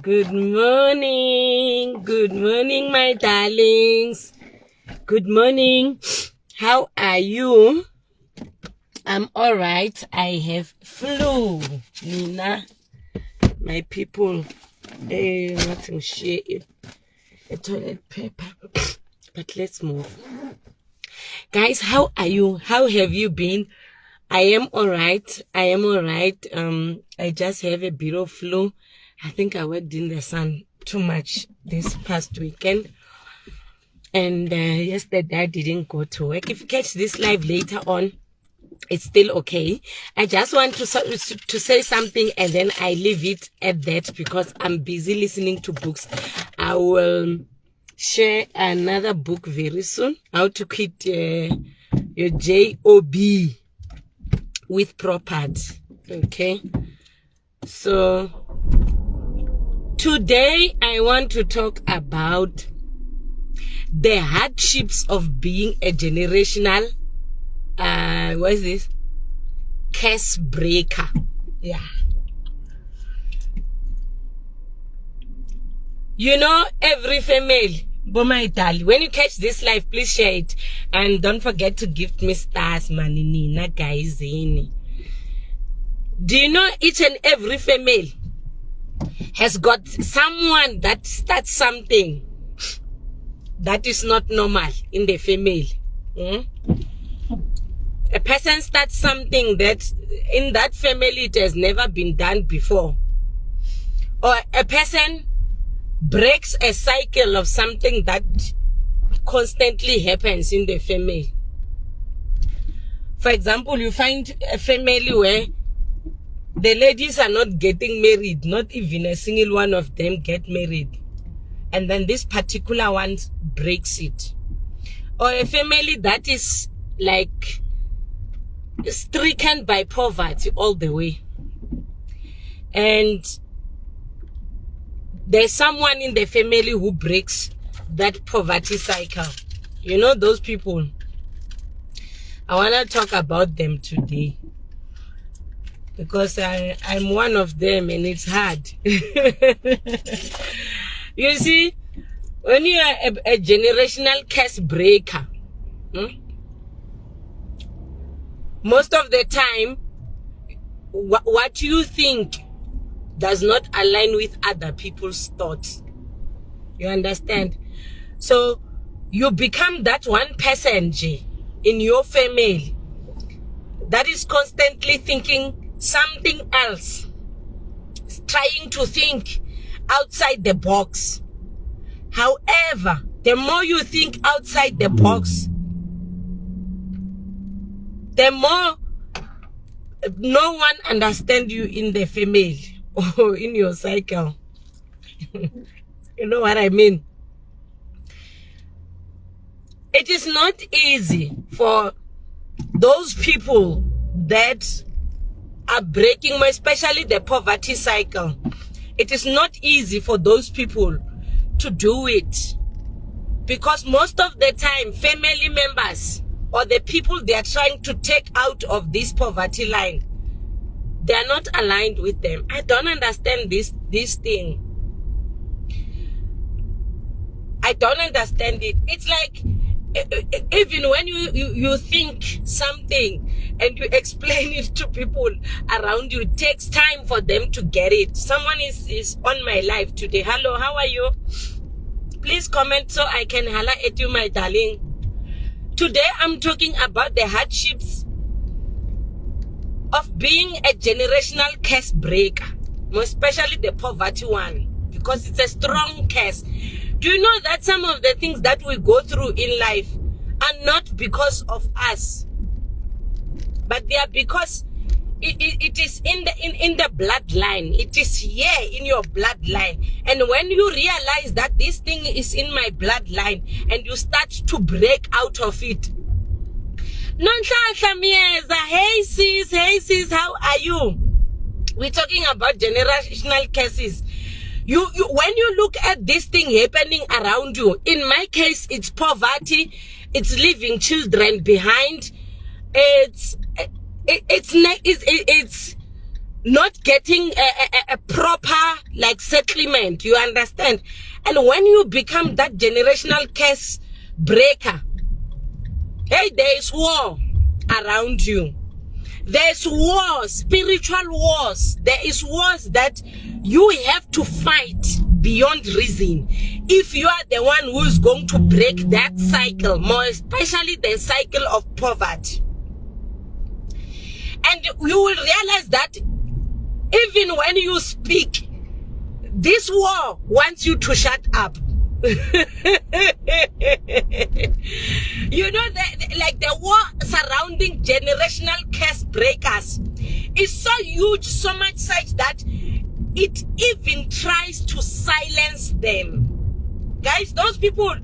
Good morning. Good morning, my darlings. Good morning. How are you? I'm all right. I have flu. Nina, my people. Nothing share a toilet paper. But let's move. Guys, how are you? How have you been? I am all right. I just have a bit of flu. I think I worked in the sun too much this past weekend. And yesterday I didn't go to work. If you catch this live later on, it's still okay. I just want to say something and then I leave it at that because I'm busy listening to books. I will share another book very soon. How to quit your job with property. Okay. So today I want to talk about the hardships of being a generational what is this? Curse breaker. Yeah. You know, every family, Bomaitali, when you catch this live, please share it. And don't forget to gift me stars, Maninina, guys. Do you know each and every family has got someone that starts something that is not normal in the family? A person starts something that in that family it has never been done before. Or a person breaks a cycle of something that constantly happens in the family. For example, you find a family where the ladies are not getting married, not even a single one of them get married. And then this particular one breaks it. Or a family that is like stricken by poverty all the way. And there's someone in the family who breaks that poverty cycle. You know those people? I want to talk about them today. Because I'm one of them and it's hard. You see, when you are a generational curse breaker, most of the time, what you think does not align with other people's thoughts. You understand? So, you become that one person, in your family that is constantly thinking something else, trying to think outside the box. However, the more you think outside the box, the more no one understands you in the family or in your cycle. You know what I mean? It is not easy for those people that are breaking, especially the poverty cycle. It is not easy for those people to do it. Because most of the time, family members or the people they are trying to take out of this poverty line, they are not aligned with them. I don't understand this thing. I don't understand it. It's like, even when you think something and you explain it to people around you, it takes time for them to get it. Someone is on my live today. Hello, how are you? Please comment so I can holler at you, my darling. Today I'm talking about the hardships of being a generational curse breaker, especially the poverty one, because it's a strong curse. Do you know that some of the things that we go through in life are not because of us, but they are because it is in the bloodline. It is here in your bloodline. And when you realize that this thing is in my bloodline and you start to break out of it. Hey sis, how are you? We're talking about generational curses. You when you look at this thing happening around you, in my case, it's poverty, it's leaving children behind, it's not getting a proper like settlement, you understand? And when you become that generational curse breaker, hey, there is war around you. There's wars, spiritual wars. There is wars that you have to fight beyond reason. If you are the one who is going to break that cycle, more especially the cycle of poverty. And you will realize that even when you speak, this war wants you to shut up. You know, like the war surrounding generational curse breakers is so huge, so much such that it even tries to silence them. Guys, those people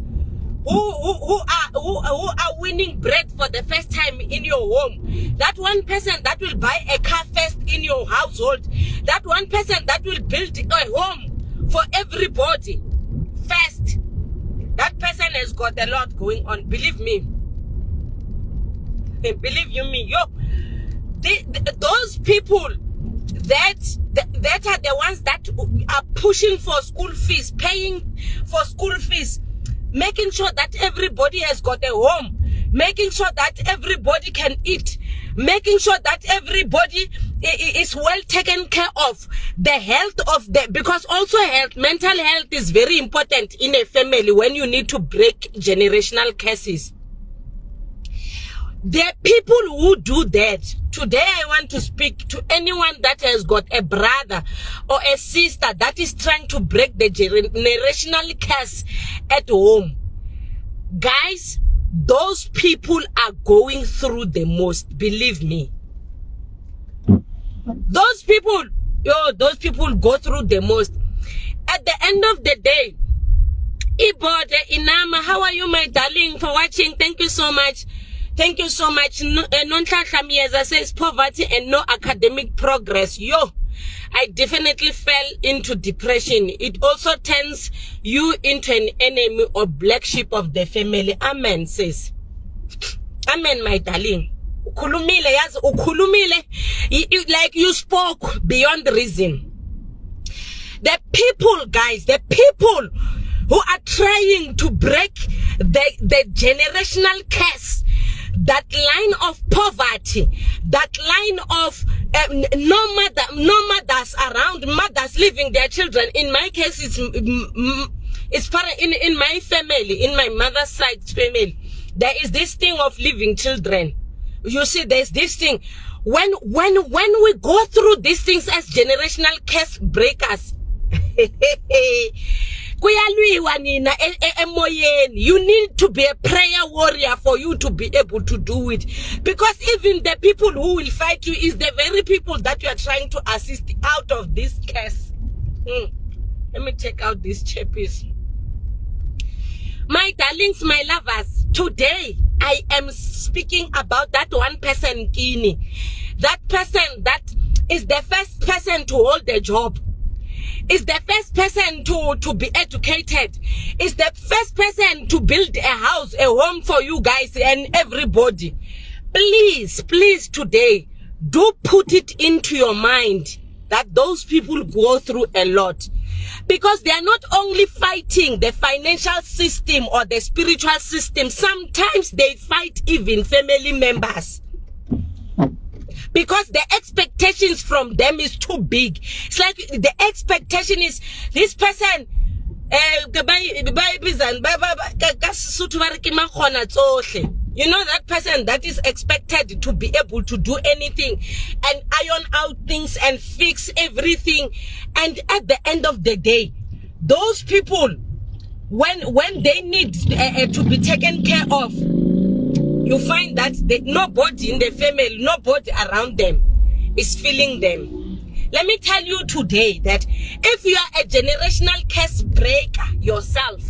who are winning bread for the first time in your home, that one person that will buy a car first in your household, that one person that will build a home for everybody first, that person has got a lot going on. Believe me. Believe you me. Those people that are the ones that are pushing for school fees, paying for school fees, making sure that everybody has got a home, making sure that everybody can eat, making sure that everybody is well taken care of, the health of them, because also mental health is very important in a family when you need to break generational curses. There are people who do that. Today I want to speak to anyone that has got a brother or a sister that is trying to break the generational curse at home. Guys, those people are going through the most, believe me. Those people go through the most. At the end of the day, Ibode Inama, how are you, my darling, for watching? Thank you so much. Thank you so much. Non-Tlahla Miyeza says poverty and no academic progress. I definitely fell into depression. It also turns you into an enemy or black sheep of the family. Amen, sis. Amen, my darling. Ukhulumile, yazi, ukhulumile. Like you spoke beyond reason. The people, guys, the people who are trying to break the generational curse, that line of poverty, that line of no mothers around, mothers leaving their children. In my case, it's in my family, in my mother's side family, there is this thing of leaving children. You see, there's this thing. When we go through these things as generational curse breakers, you need to be a prayer warrior for you to be able to do it, because even the people who will fight you is the very people that you are trying to assist out of this curse. Let me check out this chappies. My darlings, my lovers, today I am speaking about that one person, Kini. That person that is the first person to hold a job, is the first person to be educated, is the first person to build a house, a home for you guys and everybody. Please, please, today, do put it into your mind that those people go through a lot. Because they are not only fighting the financial system or the spiritual system, sometimes they fight even family members. Because the expectations from them is too big. It's like the expectation is this person, you know, that person that is expected to be able to do anything and iron out things and fix everything. And at the end of the day, those people, when they need to be taken care of, you find that nobody in the family, nobody around them is feeling them. Let me tell you today that if you are a generational curse breaker yourself,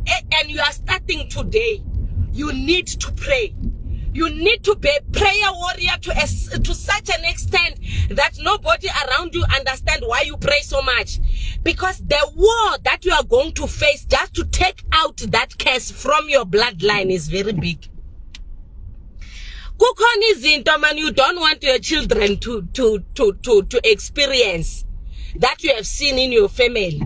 and you are starting today, you need to pray. You need to be a prayer warrior to such an extent that nobody around you understand why you pray so much. Because the war that you are going to face just to take out that curse from your bloodline is very big. Kukhona izinto man you don't want your children to experience. that you have seen in your family.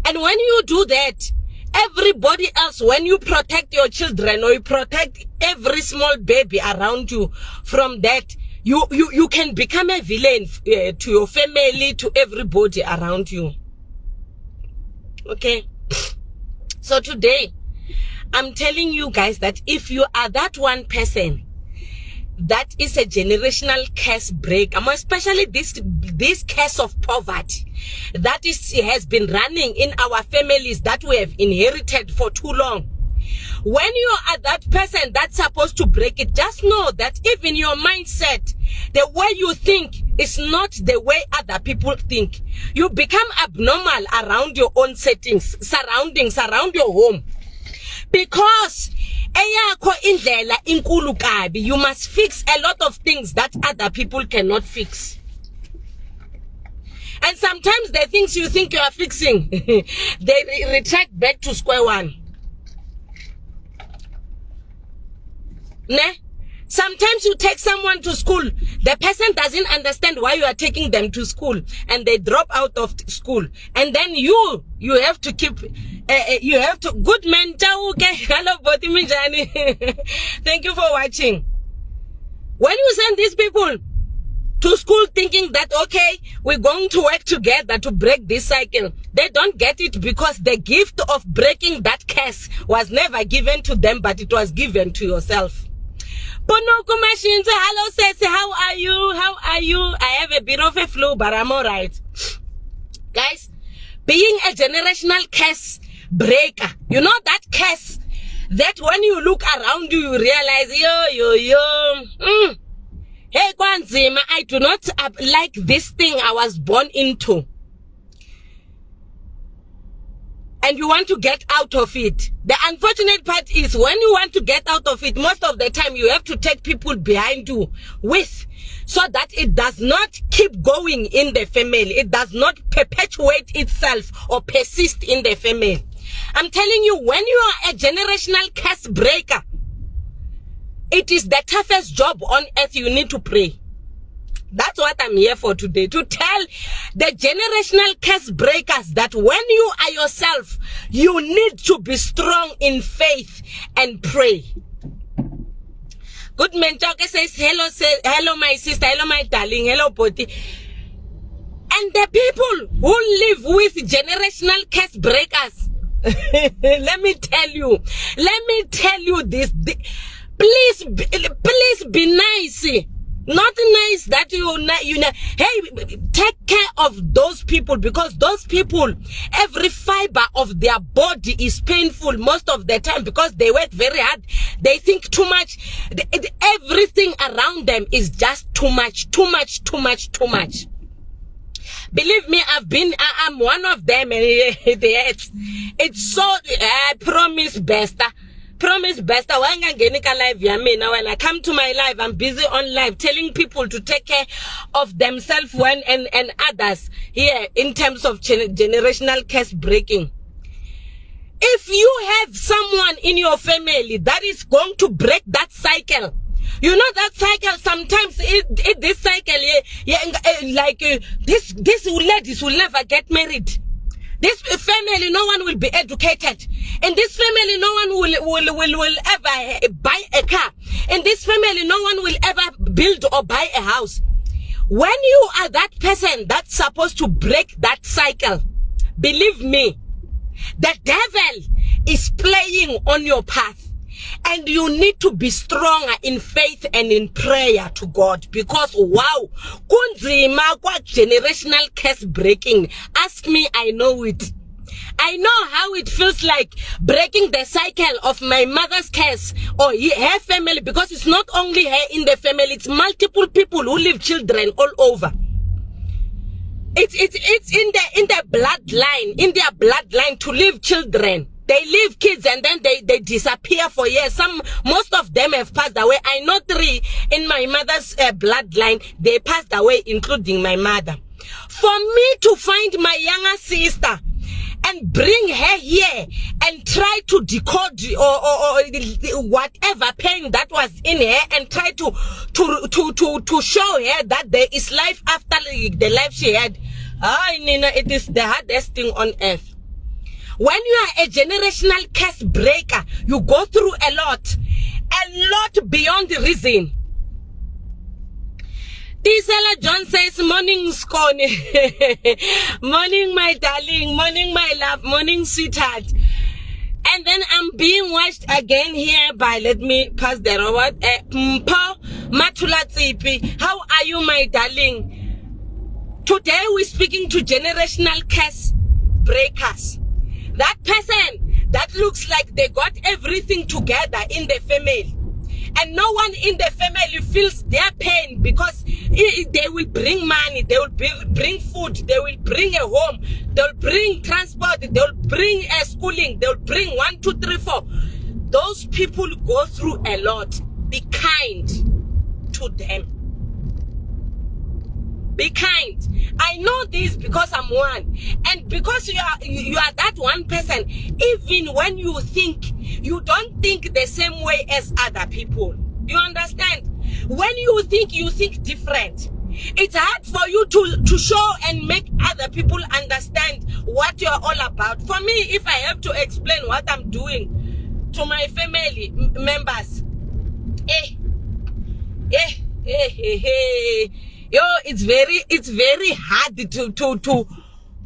And when you do that, everybody else, when you protect your children or you protect every small baby around you from that, you can become a villain to your family, to everybody around you. Okay? So today, I'm telling you guys that if you are that one person that is a generational curse break, especially this curse of poverty that has been running in our families that we have inherited for too long. When you are that person that's supposed to break it, just know that even your mindset, the way you think is not the way other people think. You become abnormal around your own settings, surroundings, around your home. Because you must fix a lot of things that other people cannot fix. And sometimes the things you think you are fixing, they retract back to square one. Sometimes you take someone to school, the person doesn't understand why you are taking them to school, and they drop out of school, and then you have to keep good mental. Hello Boti Minjani. Thank you for watching. When you send these people to school thinking that, okay, we're going to work together to break this cycle, they don't get it, because the gift of breaking that curse was never given to them, but it was given to yourself. Hello, Sesi, how are you? How are you? I have a bit of a flu, but I'm alright. Guys, being a generational curse breaker, you know that curse that when you look around you, you realize, hey, Kwanzima, I do not like this thing I was born into. And you want to get out of it. The unfortunate part is when you want to get out of it, most of the time you have to take people behind you so that it does not keep going in the family. It does not perpetuate itself or persist in the family. I'm telling you, when you are a generational curse breaker, it is the toughest job on earth. You need to pray. That's what I'm here for today, to tell the generational curse breakers that when you are yourself, you need to be strong in faith and pray. Good Mentoke says, hello my sister, hello my darling, hello Boti. And the people who live with generational curse breakers, let me tell you this, please be nice. Not nice that hey, take care of those people, because those people, every fiber of their body is painful most of the time because they work very hard. They think too much. Everything around them is just too much. Believe me, I'm one of them, and it's so, I promise, Besta. Promise best. When I come to my live, I'm busy on live telling people to take care of themselves and others here in terms of generational curse breaking. If you have someone in your family that is going to break that cycle, you know that cycle, sometimes this cycle, these ladies will never get married. This family, no one will be educated. In this family, no one will ever buy a car. In this family, no one will ever build or buy a house. When you are that person that's supposed to break that cycle, believe me, the devil is playing on your path. And you need to be stronger in faith and in prayer to God, because wow, kunzima kwa generational curse breaking. Ask me, I know it. I know how it feels like breaking the cycle of my mother's curse or her family, because it's not only her in the family, it's multiple people who leave children all over. It's in their bloodline to leave children. They leave kids and then they disappear for years. Most of them have passed away. I know 3 in my mother's bloodline. They passed away, including my mother. For me to find my younger sister and bring her here and try to decode or whatever pain that was in her, and try to show her that there is life after the life she had. Ay, Nina, it is the hardest thing on earth. When you are a generational curse breaker, you go through a lot beyond reason. Tisela John says, morning, Scone. Morning, my darling. Morning, my love. Morning, sweetheart. And then I'm being watched again here by, let me pass the robot, Mpo Matula Tsipi. How are you, my darling? Today we're speaking to generational curse breakers. That person that looks like they got everything together in the family, and no one in the family feels their pain, because they will bring money, they will bring food, they will bring a home, they will bring transport, they will bring a schooling, they will bring 1, 2, 3, 4. Those people go through a lot. Be kind to them. Be kind. I know this because I'm one, and because you are that one person. Even when you think, you don't think the same way as other people. You understand? When you think different. It's hard for you to show and make other people understand what you're all about. For me, if I have to explain what I'm doing to my family members, yo, it's very hard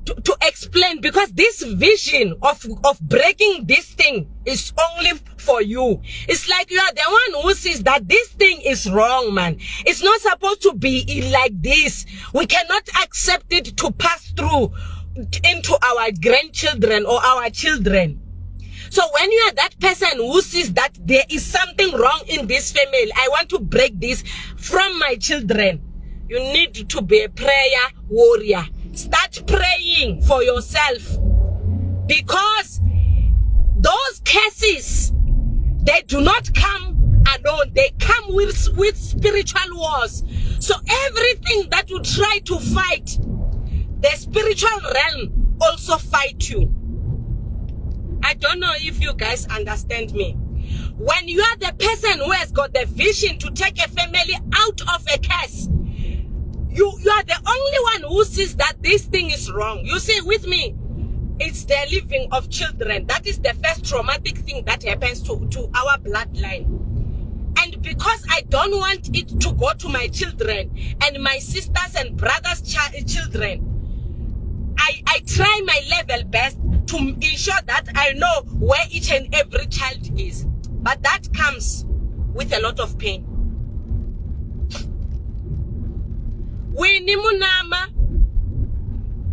to explain, because this vision of breaking this thing is only for you. It's like you are the one who sees that this thing is wrong, man. It's not supposed to be like this. We cannot accept it to pass through into our grandchildren or our children. So when you are that person who sees that there is something wrong in this family, I want to break this from my children. You need to be a prayer warrior. Start praying for yourself, because those curses, they do not come alone. They come with spiritual wars. So everything that you try to fight, the spiritual realm also fight you. I don't know if you guys understand me. When you are the person who has got the vision to take a family out of a curse, you are the only one who sees that this thing is wrong. You see, with me, it's the living of children. That is the first traumatic thing that happens to our bloodline. And because I don't want it to go to my children and my sisters and brothers' children, I try my level best to ensure that I know where each and every child is. But that comes with a lot of pain. Winnie Munama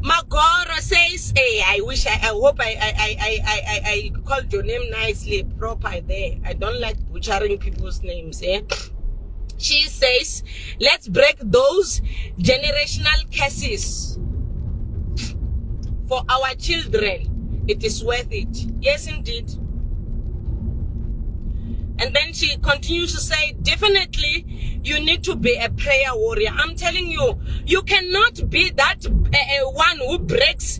Magoro says, hey, I hope I called your name nicely, proper there. I don't like butchering people's names, eh? She says, let's break those generational curses for our children. It is worth it. Yes, indeed. And then she continues to say, definitely, you need to be a prayer warrior. I'm telling you, you cannot be that one who breaks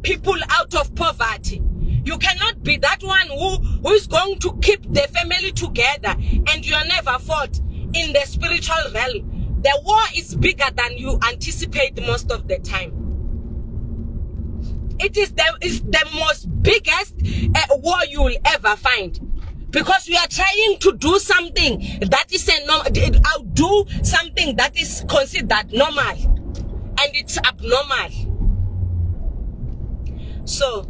people out of poverty. You cannot be that one who is going to keep the family together, and you are never fought in the spiritual realm. The war is bigger than you anticipate most of the time. It is the most biggest war you will ever find. Because we are trying to do something that is outdo something that is considered normal, and it's abnormal. So,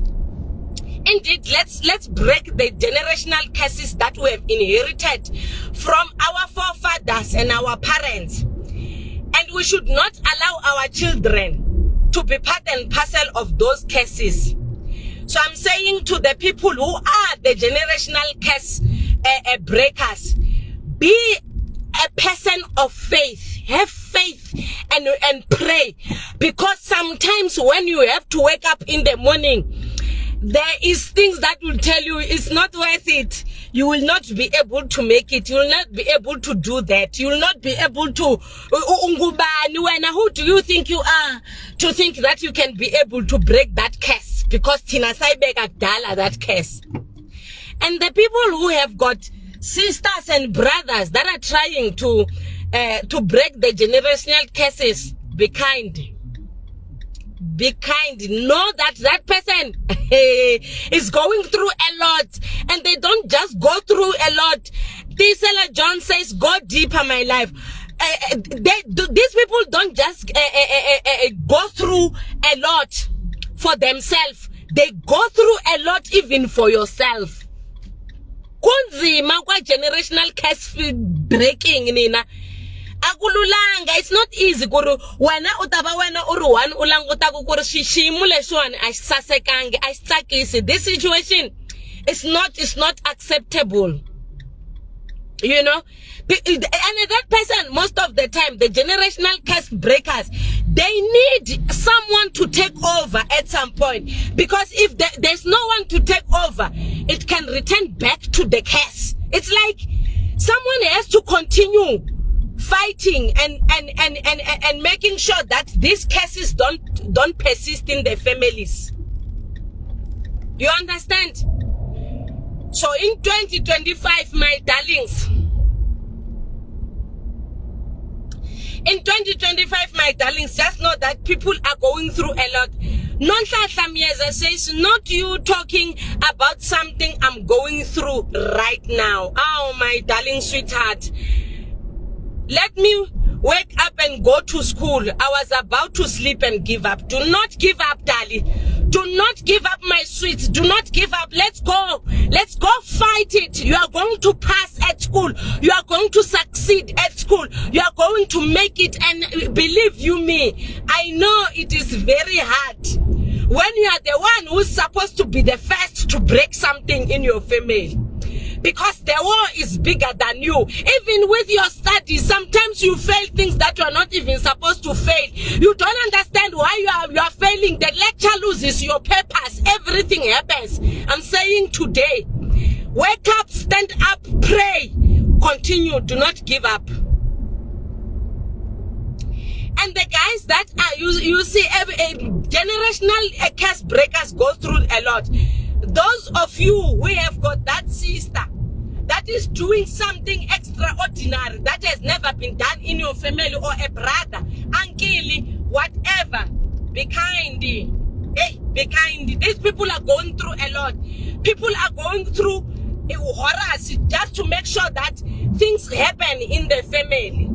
indeed, let's break the generational curses that we have inherited from our forefathers and our parents, and we should not allow our children to be part and parcel of those curses. So I'm saying to the people who are the generational curse breakers, be a person of faith. Have faith and pray. Because sometimes when you have to wake up in the morning, there is things that will tell you it's not worth it. You will not be able to make it. You will not be able to do that. You will not be able to. Who do you think you are to think that you can be able to break that curse? Because Tina Saibeka Dala that curse. And the people who have got sisters and brothers that are trying to break the generational curses, be kind. be kind. Know that that person is going through a lot, and they don't just go through a lot. Tisela John says, go deeper, my life. These people don't just go through a lot for themselves. They go through a lot even for yourself. Kunzima kwa generational curse breaking nina. Akululanga, it's not easy kuru wena utaba wena uru one ulanguta kuru shishimu leshuan asasekange asakisi. This situation is not acceptable. You know, and that person, most of the time, the generational curse breakers, they need someone to take over at some point, because if there's no one to take over, it can return back to the curse. It's like someone has to continue fighting and making sure that these cases don't persist in the families. You understand? So in 2025, my darlings, just know that people are going through a lot. Nonhlanhla Miyeza says, not you talking about something I'm going through right now. Oh, my darling sweetheart. Let me wake up and go to school. I was about to sleep and give up. Do not give up, darling. Do not give up, my sweets. Do not give up. Let's go. Let's go fight it. You are going to pass at school. You are going to succeed at school. You are going to make it. And believe you me, I know it is very hard when you are the one who's supposed to be the first to break something in your family. Because the war is bigger than you. Even with your studies, sometimes you fail things that you are not even supposed to fail. You don't understand why you are failing. The lecture loses your purpose. Everything happens. I'm saying today, wake up, stand up, pray, continue. Do not give up. And the guys that are, you see, generational curse breakers go through a lot. Those of you who have got that sister that is doing something extraordinary that has never been done in your family, or a brother, uncle, whatever, be kind. Hey, be kind. These people are going through a lot. People are going through horrors just to make sure that things happen in the family.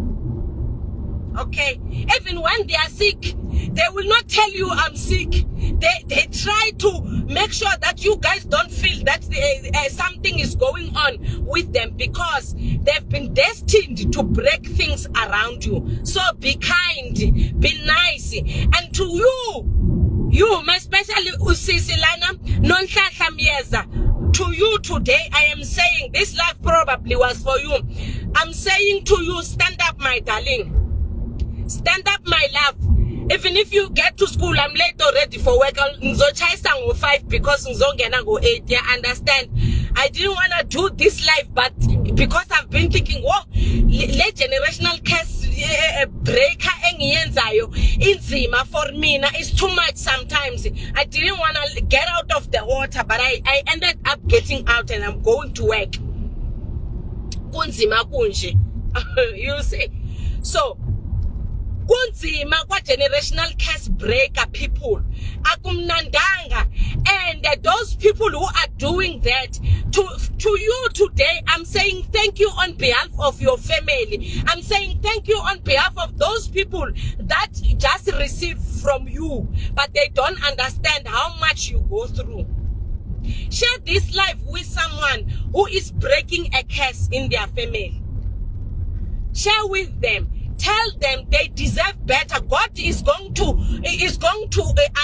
Okay, even when they are sick, they will not tell you I'm sick. They try to make sure that you guys don't feel that something is going on with them, because they've been destined to break things around you. So be kind, be nice, and to you, especially Usisilana, Nonhlanhla Miyeza, to you today, I am saying this life probably was for you. I'm saying to you, stand up, my darling. Stand up, my love. Even if you get to school, I'm late already for work. I'll 5 because I'm go 8. Yeah, understand? I didn't want to do this live, but because I've been thinking, oh, late generational curse breaker inzima for me. Now it's too much sometimes. I didn't want to get out of the water, but I ended up getting out and I'm going to work. Kunzima kunje. You see? So, kunzima kwa generational curse breaker people akumnandanga, and those people who are doing that to you today, I'm saying thank you on behalf of your family. I'm saying thank you on behalf of those people that just receive from you, but they don't understand how much you go through. Share this life with someone who is breaking a curse in their family. Share with them. Tell them they deserve better. God is going to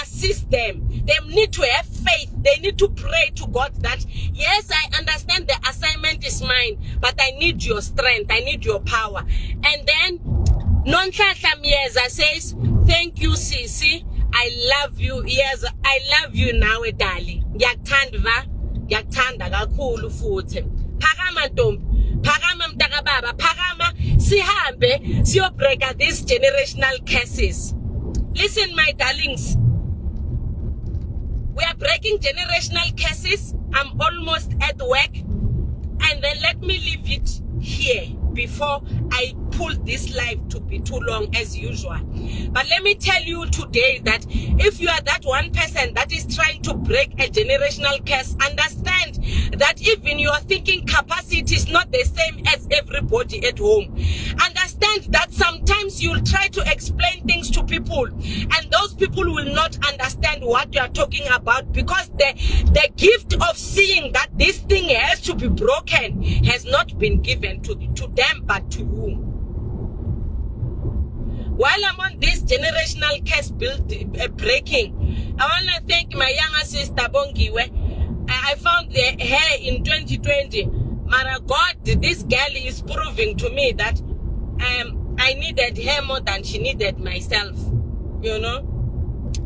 assist them. They need to have faith. They need to pray to God that, yes, I understand the assignment is mine, but I need your strength. I need your power. And then Nonhlanhla Miyeza says, thank you, Sisi. I love you. Yes, I love you now, darling. Yaktanda kakhulu futhi. Phakama ntombi. Phakama mntaka baba. Phakama sihambe siyobreaka these generational curses. Listen, my darlings. We are breaking generational curses. I'm almost at work. And then let me leave it here before I pull this life to be too long as usual. But let me tell you today that if you are that one person that is trying to break a generational curse, understand that even your thinking capacity is not the same as everybody at home. Understand that sometimes you'll try to explain things to people and those people will not understand what you are talking about, because the gift of seeing that this thing has to be broken has not been given to them but to you. While I'm on this generational curse breaking, I want to thank my younger sister Bongiwe. I found her in 2020. Mara God, this girl is proving to me that I needed her more than she needed myself. You know.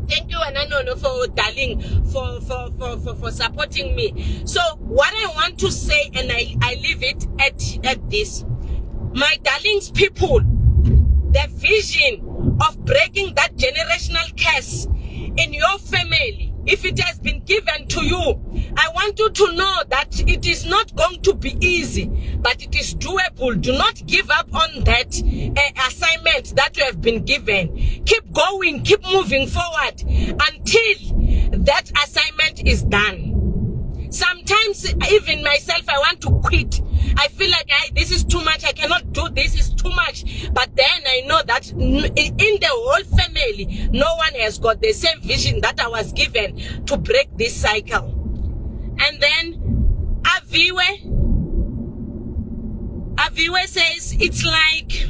Thank you, Ananono, for darling, for supporting me. So what I want to say, and I leave it at this, my darlings, people, the vision of breaking that generational curse in your family, if it has been given to you, I want you to know that it is not going to be easy, but it is doable. Do not give up on that assignment that you have been given. Keep going, keep moving forward until that assignment is done. Sometimes, even myself, I want to quit. I feel like this is too much. I cannot do this. It's too much. But then I know that in the whole family, no one has got the same vision that I was given to break this cycle. And then Aviwe says, it's like,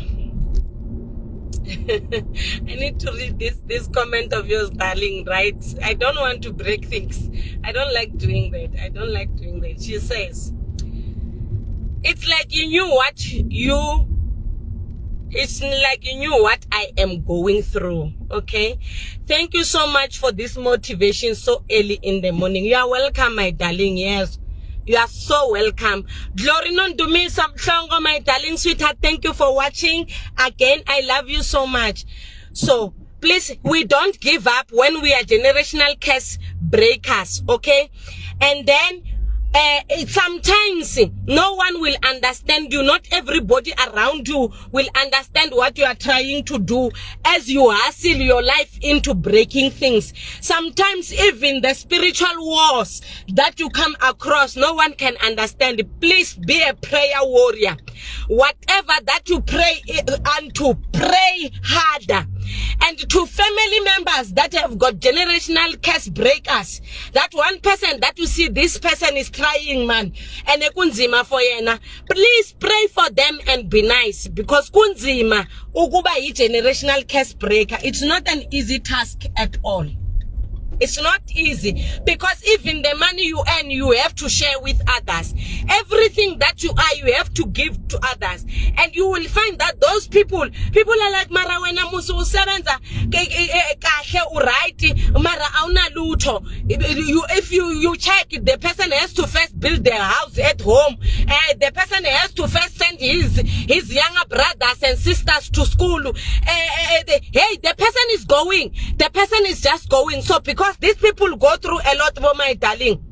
I need to read this comment of yours, darling, right? I don't want to break things. I don't like doing that. She says, it's like you knew what I am going through. Okay, thank you so much for this motivation so early in the morning. You are welcome, my darling. Yes, you are so welcome. Glory non to me some song, my darling sweetheart. Thank you for watching again. I love you so much. So please, we don't give up when we are generational curse breakers. Okay, and then sometimes no one will understand you. Not everybody around you will understand what you are trying to do as you hustle your life into breaking things. Sometimes even the spiritual wars that you come across, no one can understand. Please be a prayer warrior. Whatever that you pray unto, pray harder. And to family members that have got generational curse breakers, that one person that you see, this person is trying, man, and kunzima for yena, please pray for them and be nice, because kunzima ukuba yi generational curse breaker, it's not an easy task at all. It's not easy, because even the money you earn, you have to share with others. Everything that you are, you have to give to others. And you will find that those people are like, mara wena musu usebenza kahle uright, mara awuna lutho. If you check, the person has to first build their house at home. The person has to first send his younger brothers and sisters to school. Hey, the person is going. The person is just going. So because these people go through a lot more, my darling,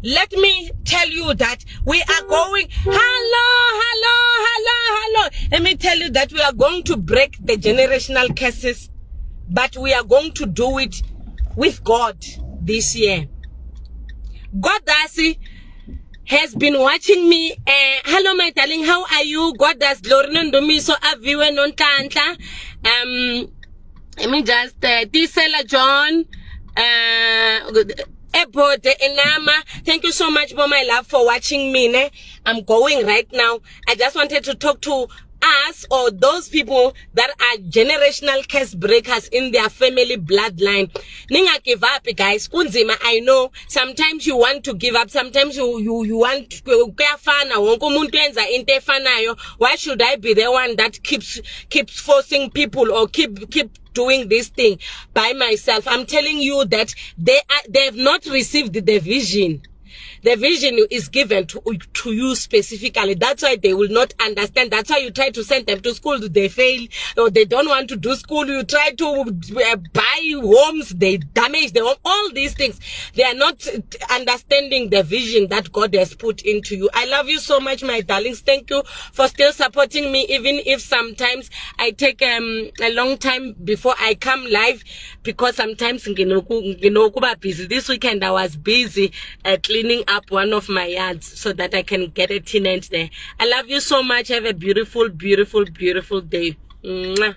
let me tell you that we are going, hello. Let me tell you that we are going to break the generational curses, but we are going to do it with God this year. God has been watching me. Hello, my darling, how are you? God does glory no me so aviwe non tanta. Let me just Tisela John, Enama. Thank you so much, my love, for watching me. I'm going right now. I just wanted to talk to us, or those people that are generational curse breakers in their family bloodline. Ninga give up, guys. Kunzima, I know sometimes you want to give up, sometimes you want to why should I be the one that keeps forcing people or keep doing this thing by myself? I'm telling you that they have not received the vision. The vision is given to to you specifically. That's why they will not understand. That's why you try to send them to school, they fail, or they don't want to do school. You try to buy homes, they damage the home. All these things, they are not understanding the vision that God has put into you. I love you so much, my darlings. Thank you for still supporting me, even if sometimes I take a long time before I come live, because sometimes busy. This weekend I was busy cleaning up one of my yards so that I can get a tenant there. I love you so much. Have a beautiful, beautiful, beautiful day. Mwah.